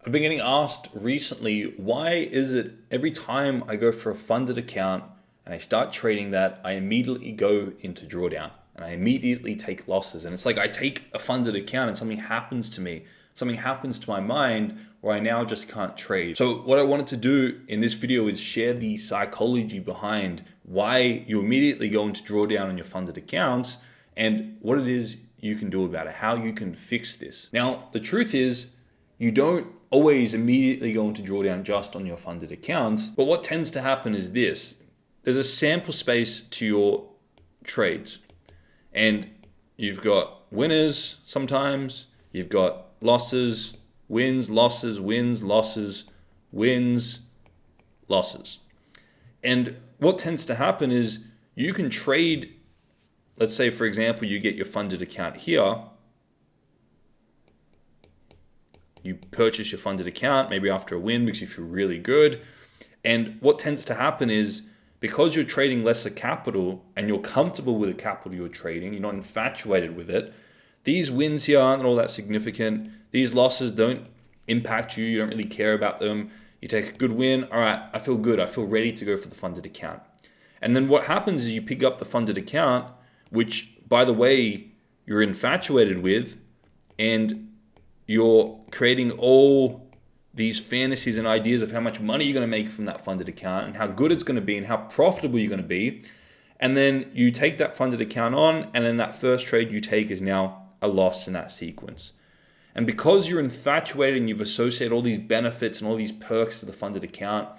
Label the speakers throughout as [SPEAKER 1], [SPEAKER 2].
[SPEAKER 1] I've been getting asked recently, why is it every time I go for a funded account and I start trading that, I immediately go into drawdown and I immediately take losses. And it's like I take a funded account and something happens to me. Something happens to my mind where I now just can't trade. So what I wanted to do in this video is share the psychology behind why you immediately go into drawdown on your funded accounts and what it is you can do about it, how you can fix this. Now, the truth is, you don't always immediately go into drawdown just on your funded accounts, but what tends to happen is this. There's a sample space to your trades, and you've got winners sometimes, you've got losses, wins, losses, wins, losses, wins, losses. And what tends to happen is you can trade, let's say for example, you get your funded account here, you purchase your funded account, maybe after a win because you feel really good. And what tends to happen is because you're trading lesser capital and you're comfortable with the capital you're trading, you're not infatuated with it, these wins here aren't all that significant. These losses don't impact you. You don't really care about them. You take a good win. All right, I feel good. I feel ready to go for the funded account. And then what happens is you pick up the funded account, which, by the way, you're infatuated with, and you're creating all these fantasies and ideas of how much money you're going to make from that funded account and how good it's going to be and how profitable you're going to be. And then you take that funded account on, and then that first trade you take is now a loss in that sequence. And because you're infatuated and you've associated all these benefits and all these perks to the funded account,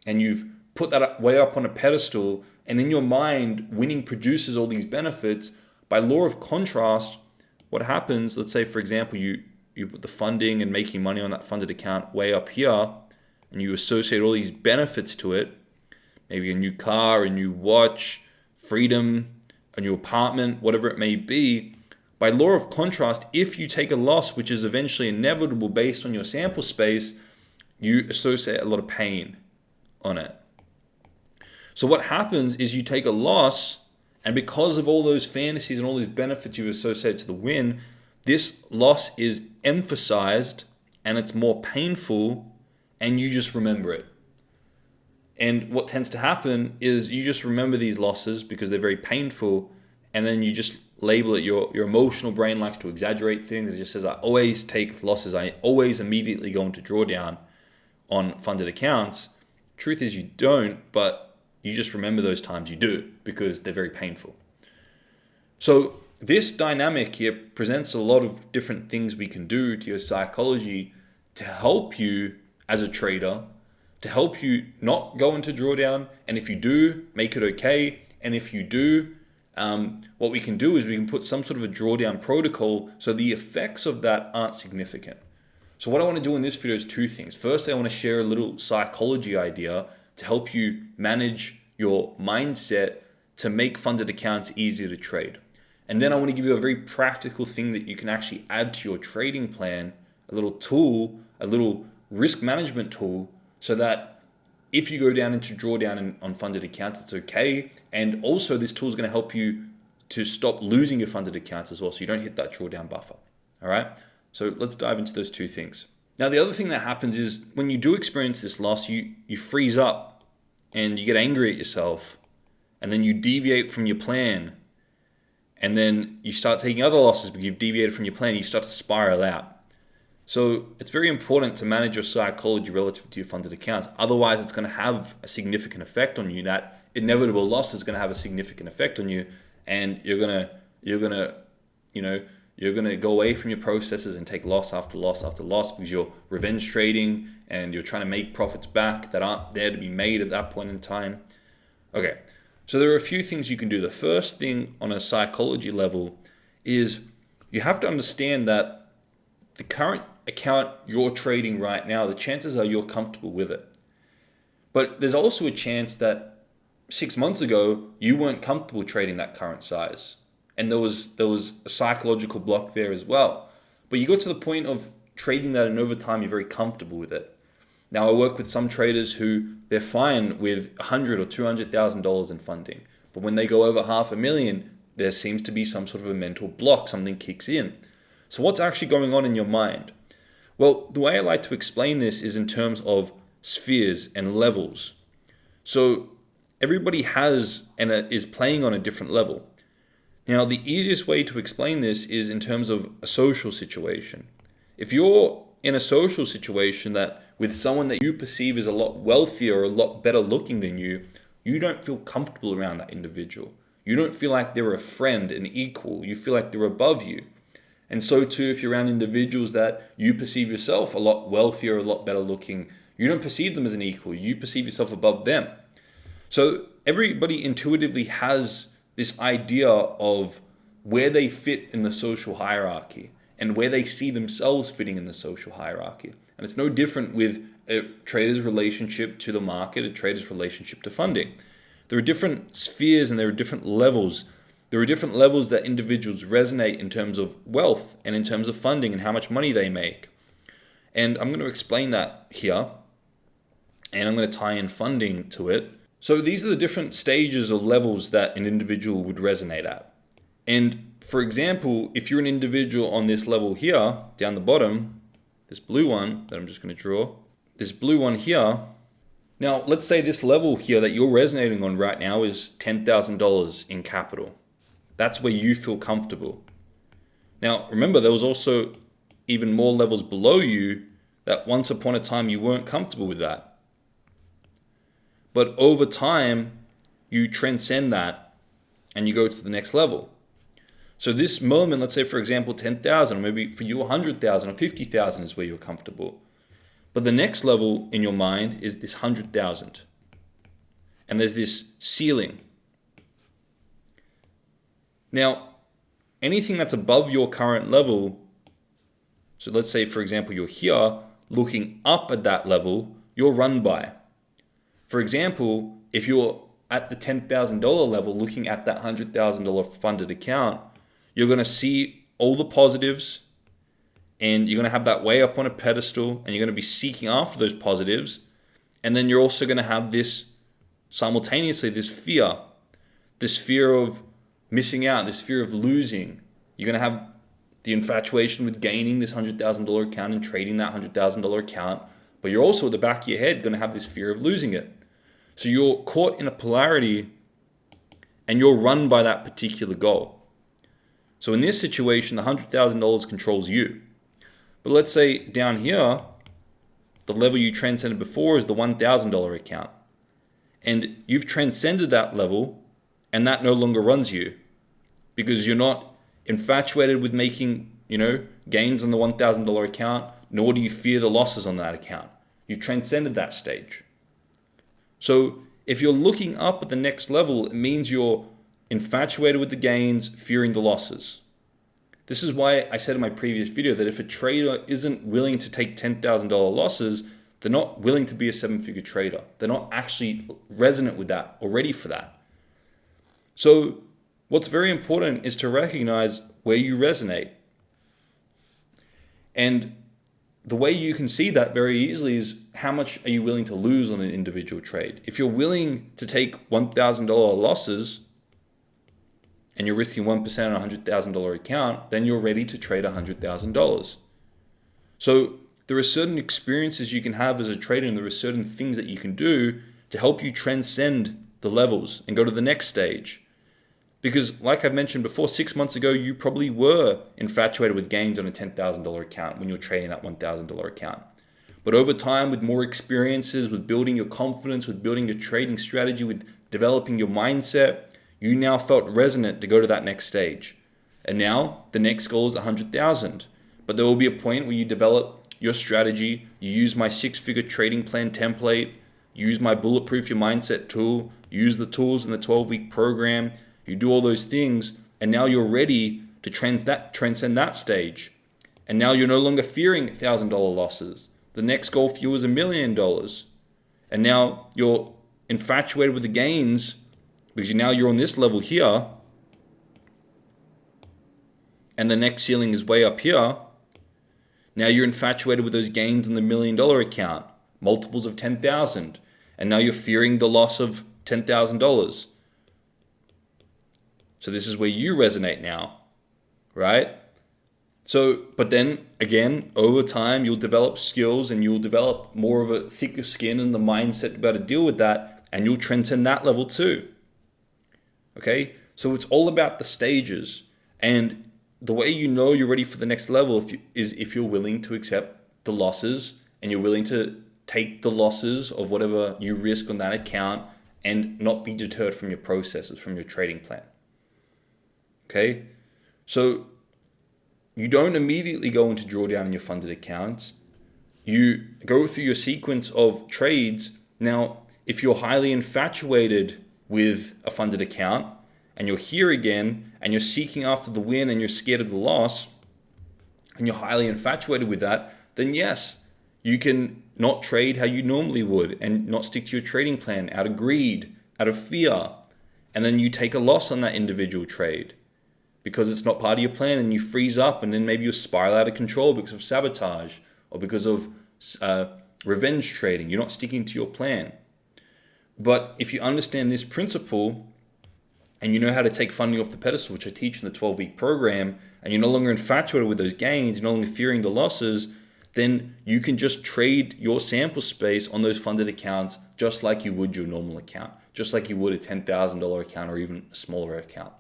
[SPEAKER 1] and you've put that way up on a pedestal, and in your mind, winning produces all these benefits, by law of contrast, what happens, let's say, for example, you put the funding and making money on that funded account way up here, and you associate all these benefits to it, maybe a new car, a new watch, freedom, a new apartment, whatever it may be. By law of contrast, if you take a loss, which is eventually inevitable based on your sample space, you associate a lot of pain on it. So what happens is you take a loss, and because of all those fantasies and all these benefits you've associated to the win, this loss is emphasized and it's more painful, and you just remember it. And what tends to happen is you just remember these losses because they're very painful, and then you just label it. Your emotional brain likes to exaggerate things. It just says, I always take losses. I always immediately go into drawdown on funded accounts. Truth is you don't, but you just remember those times you do because they're very painful. So this dynamic here presents a lot of different things we can do to your psychology to help you as a trader, to help you not go into drawdown. And if you do, make it okay. And if you do, what we can do is we can put some sort of a drawdown protocol so the effects of that aren't significant. So what I want to do in this video is two things. First, I want to share a little psychology idea to help you manage your mindset to make funded accounts easier to trade. And then I want to give you a very practical thing that you can actually add to your trading plan, a little tool, a little risk management tool, so that if you go down into drawdown on funded accounts, it's okay. And also this tool is going to help you to stop losing your funded accounts as well, so you don't hit that drawdown buffer. All right. So let's dive into those two things. Now, the other thing that happens is when you do experience this loss, you freeze up and you get angry at yourself, and then you deviate from your plan. And then you start taking other losses because you've deviated from your plan. You start to spiral out. So it's very important to manage your psychology relative to your funded accounts. Otherwise, it's going to have a significant effect on you. That inevitable loss is going to have a significant effect on you, and you're gonna go away from your processes and take loss after loss after loss because you're revenge trading and you're trying to make profits back that aren't there to be made at that point in time. Okay. So there are a few things you can do. The first thing on a psychology level is you have to understand that the current account you're trading right now, the chances are you're comfortable with it. But there's also a chance that 6 months ago, you weren't comfortable trading that current size. And there was a psychological block there as well. But you got to the point of trading that, and over time, you're very comfortable with it. Now, I work with some traders who they're fine with $100,000 or $200,000 in funding. But when they go over $500,000, there seems to be some sort of a mental block, something kicks in. So what's actually going on in your mind? Well, the way I like to explain this is in terms of spheres and levels. So everybody has and is playing on a different level. Now, the easiest way to explain this is in terms of a social situation. If you're in a social situation that with someone that you perceive as a lot wealthier or a lot better looking than you don't feel comfortable around that individual. You don't feel like they're a friend, an equal. You feel like they're above you. And so too, if you're around individuals that you perceive yourself a lot wealthier, a lot better looking, you don't perceive them as an equal. You perceive yourself above them. So everybody intuitively has this idea of where they fit in the social hierarchy and where they see themselves fitting in the social hierarchy. And it's no different with a trader's relationship to the market, a trader's relationship to funding. There are different spheres and there are different levels. There are different levels that individuals resonate in terms of wealth and in terms of funding and how much money they make. And I'm going to explain that here. And I'm going to tie in funding to it. So these are the different stages or levels that an individual would resonate at. And for example, if you're an individual on this level here, down the bottom, this blue one that I'm just going to draw, this blue one here. Now, let's say this level here that you're resonating on right now is $10,000 in capital. That's where you feel comfortable. Now, remember, there was also even more levels below you that once upon a time you weren't comfortable with that. But over time, you transcend that and you go to the next level. So this moment, let's say for example, 10,000, or maybe for you 100,000 or 50,000 is where you're comfortable. But the next level in your mind is this 100,000. And there's this ceiling. Now, anything that's above your current level, so let's say for example, you're here looking up at that level, you're run by. For example, if you're at the $10,000 level looking at that $100,000 funded account, you're going to see all the positives and you're going to have that way up on a pedestal and you're going to be seeking after those positives. And then you're also going to have this simultaneously, this fear of missing out, this fear of losing. You're going to have the infatuation with gaining this $100,000 account and trading that $100,000 account. But you're also at the back of your head going to have this fear of losing it. So you're caught in a polarity and you're run by that particular goal. So in this situation, the $100,000 controls you. But let's say down here, the level you transcended before is the $1,000 account. And you've transcended that level and that no longer runs you because you're not infatuated with making, gains on the $1,000 account, nor do you fear the losses on that account. You've transcended that stage. So if you're looking up at the next level, it means you're infatuated with the gains, fearing the losses. This is why I said in my previous video that if a trader isn't willing to take $10,000 losses, they're not willing to be a seven-figure trader. They're not actually resonant with that or ready for that. So what's very important is to recognize where you resonate. And the way you can see that very easily is how much are you willing to lose on an individual trade. If you're willing to take $1,000 losses and you're risking 1% on a $100,000 account, then you're ready to trade $100,000. So there are certain experiences you can have as a trader and there are certain things that you can do to help you transcend the levels and go to the next stage. Because like I've mentioned before, 6 months ago, you probably were infatuated with gains on a $10,000 account when you're trading that $1,000 account. But over time, with more experiences, with building your confidence, with building your trading strategy, with developing your mindset, you now felt resonant to go to that next stage. And now the next goal is 100,000. But there will be a point where you develop your strategy, you use my 6-figure trading plan template, use my bulletproof your mindset tool, use the tools in the 12-week program, you do all those things, and now you're ready to transcend that stage. And now you're no longer fearing $1,000 losses. The next goal for you is $1 million. And now you're infatuated with the gains because now you're on this level here. And the next ceiling is way up here. Now you're infatuated with those gains in the $1 million account, multiples of 10,000. And now you're fearing the loss of $10,000. So this is where you resonate now, right? So, but then again, over time, you'll develop skills and you'll develop more of a thicker skin and the mindset to be able to deal with that, and you'll transcend that level too. Okay? So it's all about the stages. And the way you know you're ready for the next level is if you're willing to accept the losses and you're willing to take the losses of whatever you risk on that account and not be deterred from your processes, from your trading plan. Okay? So you don't immediately go into drawdown in your funded accounts. You go through your sequence of trades. Now, if you're highly infatuated with a funded account and you're here again and you're seeking after the win and you're scared of the loss and you're highly infatuated with that, then yes, you can not trade how you normally would and not stick to your trading plan out of greed, out of fear. And then you take a loss on that individual trade because it's not part of your plan, and you freeze up, and then maybe you spiral out of control because of sabotage or because of revenge trading. You're not sticking to your plan. But if you understand this principle and you know how to take funding off the pedestal, which I teach in the 12-week program, and you're no longer infatuated with those gains, you're no longer fearing the losses, then you can just trade your sample space on those funded accounts just like you would your normal account, just like you would a $10,000 account or even a smaller account.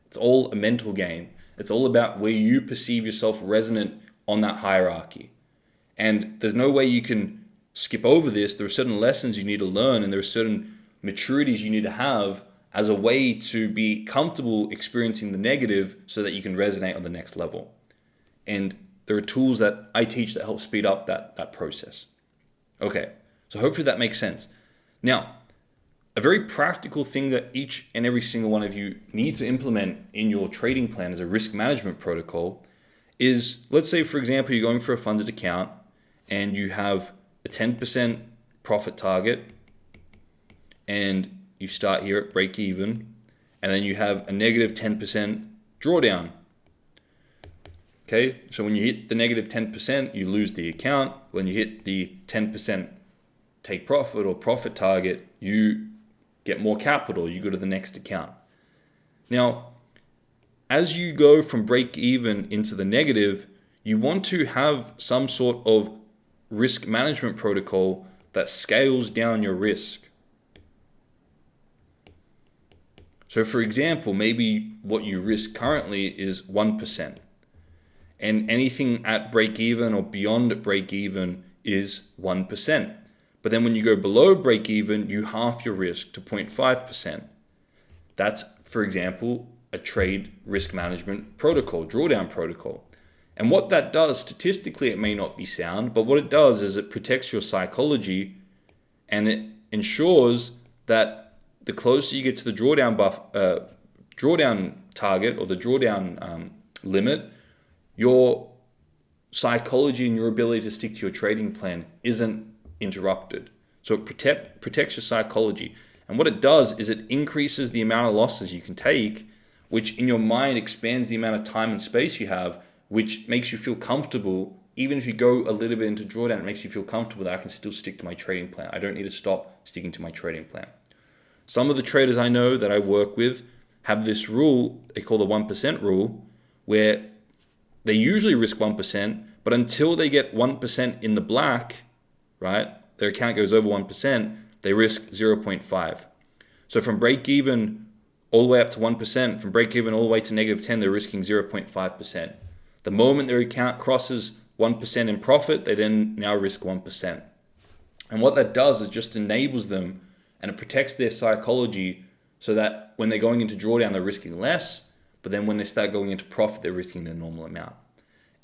[SPEAKER 1] It's all a mental game. It's all about where you perceive yourself resonant on that hierarchy. And there's no way you can skip over this. There are certain lessons you need to learn, and there are certain maturities you need to have as a way to be comfortable experiencing the negative so that you can resonate on the next level. And there are tools that I teach that help speed up that process. Okay, so hopefully that makes sense. Now, a very practical thing that each and every single one of you needs to implement in your trading plan as a risk management protocol is, let's say, for example, you're going for a funded account and you have a 10% profit target and you start here at break even, and then you have a negative 10% drawdown. Okay, so when you hit the negative 10%, you lose the account. When you hit the 10% take profit or profit target, you get more capital, you go to the next account. Now, as you go from break even into the negative, you want to have some sort of risk management protocol that scales down your risk. So for example, maybe what you risk currently is 1%. And anything at break even or beyond break even is 1%. But then when you go below break even, you half your risk to 0.5%. That's, for example, a trade risk management protocol, drawdown protocol. And what that does, statistically, it may not be sound, but what it does is it protects your psychology, and it ensures that the closer you get to the drawdown target or the drawdown limit, your psychology and your ability to stick to your trading plan isn't interrupted. So it protects your psychology. And what it does is it increases the amount of losses you can take, which in your mind expands the amount of time and space you have, which makes you feel comfortable. Even if you go a little bit into drawdown, it makes you feel comfortable that I can still stick to my trading plan. I don't need to stop sticking to my trading plan. Some of the traders I know that I work with have this rule, they call the 1% rule, where they usually risk 1%, but until they get 1% in the black, right, their account goes over 1%, they risk 0.5. So from break even all the way up to 1%, from break even all the way to negative 10, they're risking 0.5%. The moment their account crosses 1% in profit, they then now risk 1%. And what that does is just enables them, and it protects their psychology so that when they're going into drawdown, they're risking less, but then when they start going into profit, they're risking their normal amount.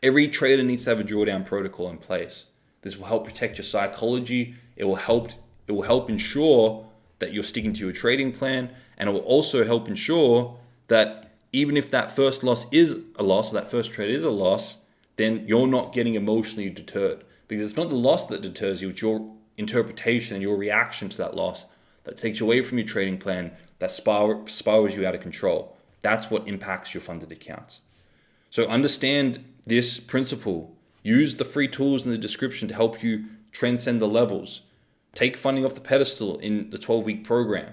[SPEAKER 1] Every trader needs to have a drawdown protocol in place. This will help protect your psychology. It will help ensure that you're sticking to your trading plan, and it will also help ensure that even if that first loss is a loss, or that first trade is a loss, then you're not getting emotionally deterred, because it's not the loss that deters you, it's your interpretation and your reaction to that loss that takes you away from your trading plan, that spirals you out of control. That's what impacts your funded accounts. So understand this principle. Use the free tools in the description to help you transcend the levels. Take funding off the pedestal in the 12-week program.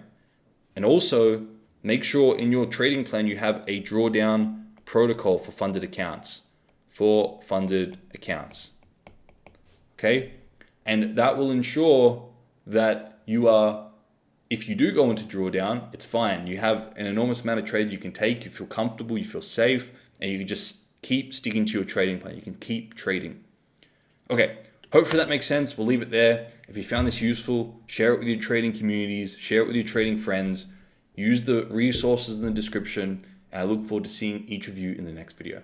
[SPEAKER 1] And also make sure in your trading plan you have a drawdown protocol for funded accounts. for funded accounts. Okay? And that will ensure that you are, if you do go into drawdown, it's fine. You have an enormous amount of trades you can take. You feel comfortable, you feel safe, and you can just keep sticking to your trading plan. You can keep trading. Okay, hopefully that makes sense. We'll leave it there. If you found this useful, share it with your trading communities, share it with your trading friends, use the resources in the description, and I look forward to seeing each of you in the next video.